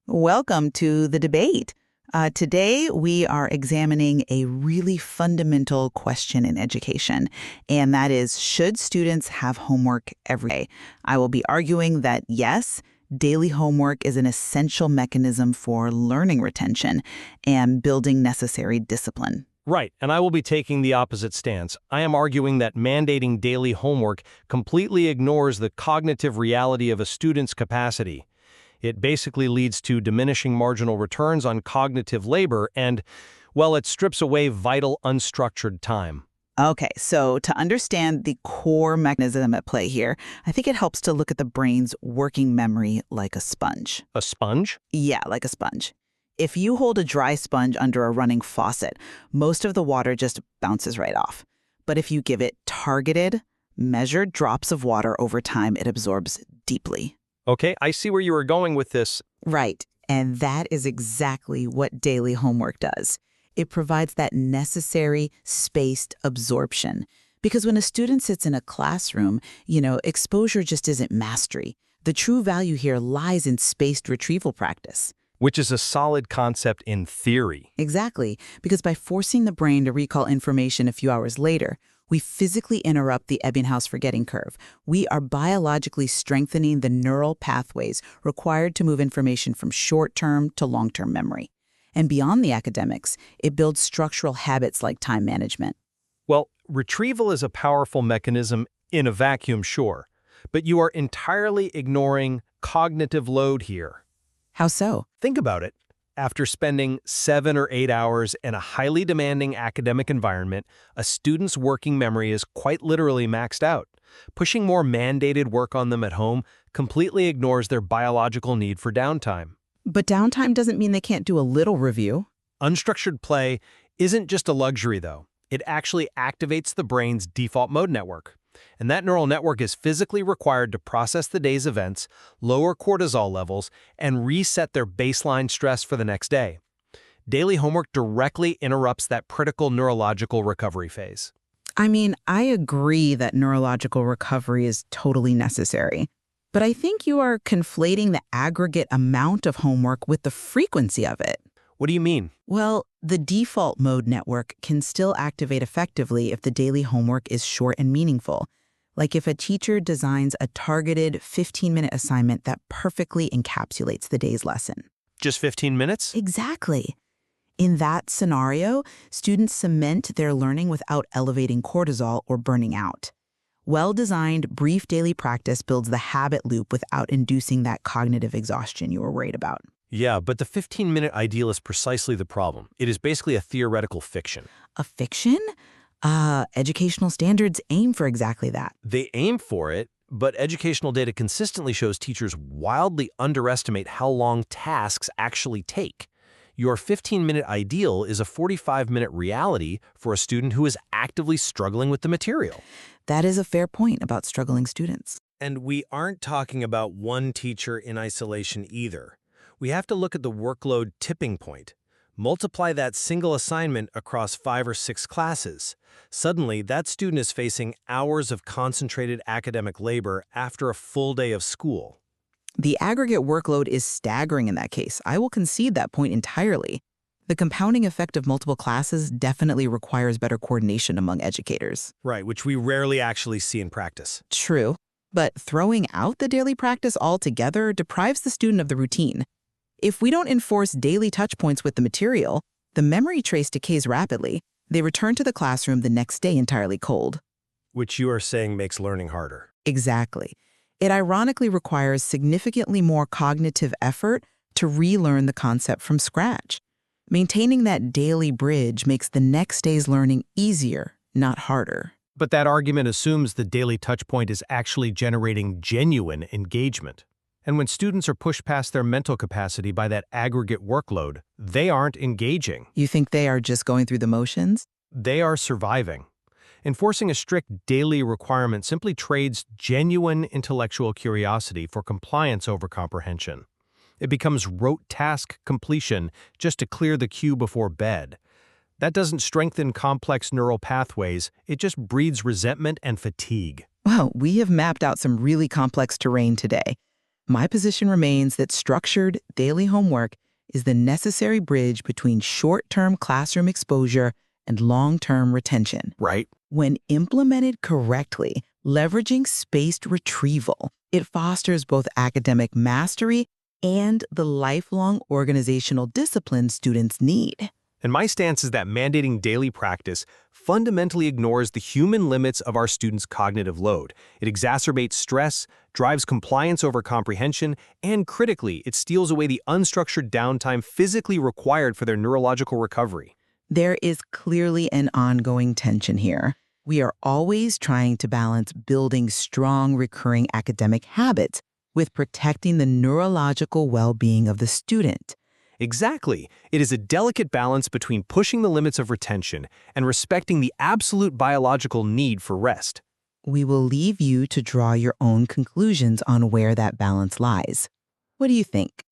Welcome to the debate. Today, we are examining a really fundamental question in education, and that is, should students have homework every day? I will be arguing that yes, daily homework is an essential mechanism for learning retention and building necessary discipline. Right, and I will be taking the opposite stance. I am arguing that mandating daily homework completely ignores the cognitive reality of a student's capacity. It basically leads to diminishing marginal returns on cognitive labor and, well, it strips away vital unstructured time. Okay, so to understand the core mechanism at play here, I think it helps to look at the brain's working memory like a sponge. A sponge? Yeah, like a sponge. If you hold a dry sponge under a running faucet, most of the water just bounces right off. But if you give it targeted, measured drops of water over time, it absorbs deeply. Okay, I see where you were going with this. Right. And that is exactly what daily homework does. It provides that necessary spaced absorption. Because when a student sits in a classroom, exposure just isn't mastery. The true value here lies in spaced retrieval practice. Which is a solid concept in theory. Exactly, because by forcing the brain to recall information a few hours later, we physically interrupt the Ebbinghaus forgetting curve. We are biologically strengthening the neural pathways required to move information from short-term to long-term memory. And beyond the academics, it builds structural habits like time management. Well, retrieval is a powerful mechanism in a vacuum, sure, but you are entirely ignoring cognitive load here. How so? Think about it. After spending 7 or 8 hours in a highly demanding academic environment, a student's working memory is quite literally maxed out. Pushing more mandated work on them at home completely ignores their biological need for downtime. But downtime doesn't mean they can't do a little review. Unstructured play isn't just a luxury, though. It actually activates the brain's default mode network. And that neural network is physically required to process the day's events, lower cortisol levels, and reset their baseline stress for the next day. Daily homework directly interrupts that critical neurological recovery phase. I mean, I agree that neurological recovery is totally necessary. But I think you are conflating the aggregate amount of homework with the frequency of it. What do you mean? Well, the default mode network can still activate effectively if the daily homework is short and meaningful. Like if a teacher designs a targeted 15-minute assignment that perfectly encapsulates the day's lesson. Just 15 minutes? Exactly. In that scenario, students cement their learning without elevating cortisol or burning out. Well-designed, brief daily practice builds the habit loop without inducing that cognitive exhaustion you were worried about. Yeah, but the 15-minute ideal is precisely the problem. It is basically a theoretical fiction. A fiction? Educational standards aim for exactly that. They aim for it, but educational data consistently shows teachers wildly underestimate how long tasks actually take. Your 15-minute ideal is a 45-minute reality for a student who is actively struggling with the material. That is a fair point about struggling students. And we aren't talking about one teacher in isolation either. We have to look at the workload tipping point. Multiply that single assignment across 5 or 6 classes. Suddenly, that student is facing hours of concentrated academic labor after a full day of school. The aggregate workload is staggering in that case. I will concede that point entirely. The compounding effect of multiple classes definitely requires better coordination among educators. Right, which we rarely actually see in practice. True, but throwing out the daily practice altogether deprives the student of the routine. If we don't enforce daily touch points with the material, the memory trace decays rapidly. They return to the classroom the next day entirely cold. Which you are saying makes learning harder. Exactly. It ironically requires significantly more cognitive effort to relearn the concept from scratch. Maintaining that daily bridge makes the next day's learning easier, not harder. But that argument assumes the daily touchpoint is actually generating genuine engagement. And when students are pushed past their mental capacity by that aggregate workload, they aren't engaging. You think they are just going through the motions? They are surviving. Enforcing a strict daily requirement simply trades genuine intellectual curiosity for compliance over comprehension. It becomes rote task completion just to clear the queue before bed. That doesn't strengthen complex neural pathways, it just breeds resentment and fatigue. Well, we have mapped out some really complex terrain today. My position remains that structured daily homework is the necessary bridge between short-term classroom exposure and long-term retention. Right. When implemented correctly, leveraging spaced retrieval, it fosters both academic mastery and the lifelong organizational discipline students need. And my stance is that mandating daily practice fundamentally ignores the human limits of our students' cognitive load. It exacerbates stress, drives compliance over comprehension, and critically, it steals away the unstructured downtime physically required for their neurological recovery. There is clearly an ongoing tension here. We are always trying to balance building strong, recurring academic habits with protecting the neurological well-being of the student. Exactly. It is a delicate balance between pushing the limits of retention and respecting the absolute biological need for rest. We will leave you to draw your own conclusions on where that balance lies. What do you think?